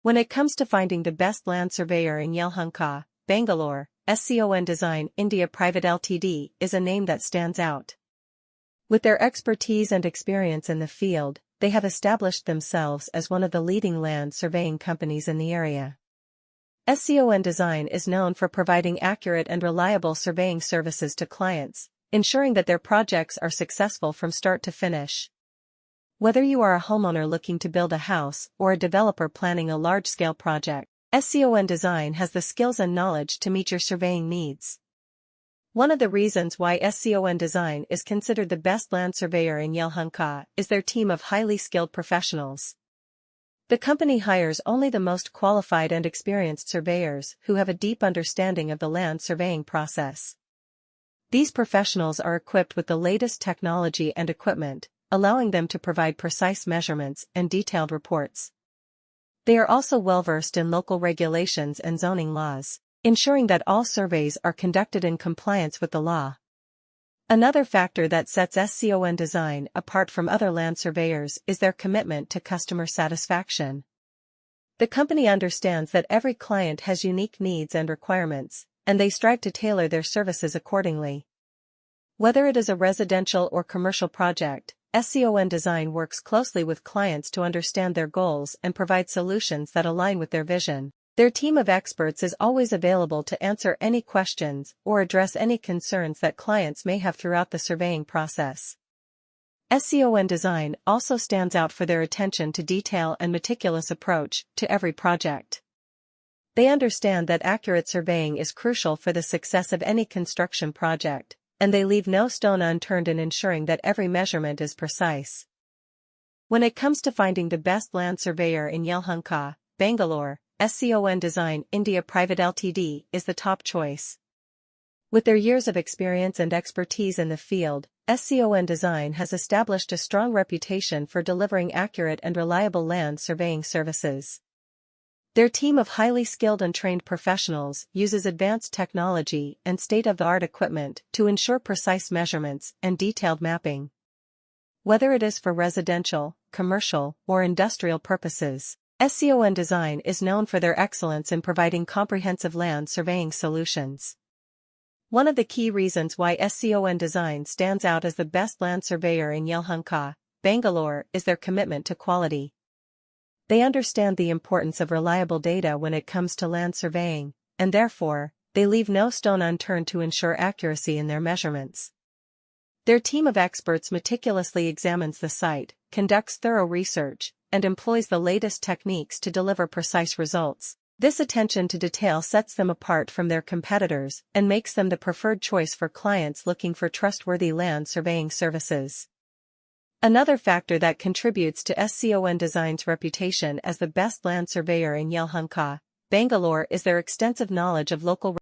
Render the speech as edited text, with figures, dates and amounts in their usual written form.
When it comes to finding the best land surveyor in Yelahanka, Bangalore, SCON Design India Private Ltd is a name that stands out. With their expertise and experience in the field, they have established themselves as one of the leading land surveying companies in the area. SCON Design is known for providing accurate and reliable surveying services to clients, ensuring that their projects are successful from start to finish. Whether you are a homeowner looking to build a house or a developer planning a large-scale project, SCON Design has the skills and knowledge to meet your surveying needs. One of the reasons why SCON Design is considered the best land surveyor in Yelahanka is their team of highly skilled professionals. The company hires only the most qualified and experienced surveyors who have a deep understanding of the land surveying process. These professionals are equipped with the latest technology and equipment, allowing them to provide precise measurements and detailed reports. They are also well-versed in local regulations and zoning laws, ensuring that all surveys are conducted in compliance with the law. Another factor that sets SCON Design apart from other land surveyors is their commitment to customer satisfaction. The company understands that every client has unique needs and requirements, and they strive to tailor their services accordingly. Whether it is a residential or commercial project, SCON Design works closely with clients to understand their goals and provide solutions that align with their vision. Their team of experts is always available to answer any questions or address any concerns that clients may have throughout the surveying process. SCON Design also stands out for their attention to detail and meticulous approach to every project. They understand that accurate surveying is crucial for the success of any construction project, and they leave no stone unturned in ensuring that every measurement is precise. When it comes to finding the best land surveyor in Yelahanka, Bangalore, SCON Design India Private Ltd is the top choice. With their years of experience and expertise in the field, SCON Design has established a strong reputation for delivering accurate and reliable land surveying services. Their team of highly skilled and trained professionals uses advanced technology and state-of-the-art equipment to ensure precise measurements and detailed mapping. Whether it is for residential, commercial, or industrial purposes, SCON Design is known for their excellence in providing comprehensive land surveying solutions. One of the key reasons why SCON Design stands out as the best land surveyor in Yelahanka, Bangalore, is their commitment to quality. They understand the importance of reliable data when it comes to land surveying, and therefore, they leave no stone unturned to ensure accuracy in their measurements. Their team of experts meticulously examines the site, conducts thorough research, and employs the latest techniques to deliver precise results. This attention to detail sets them apart from their competitors and makes them the preferred choice for clients looking for trustworthy land surveying services. Another factor that contributes to SCON Design's reputation as the best land surveyor in Yelahanka, Bangalore is their extensive knowledge of local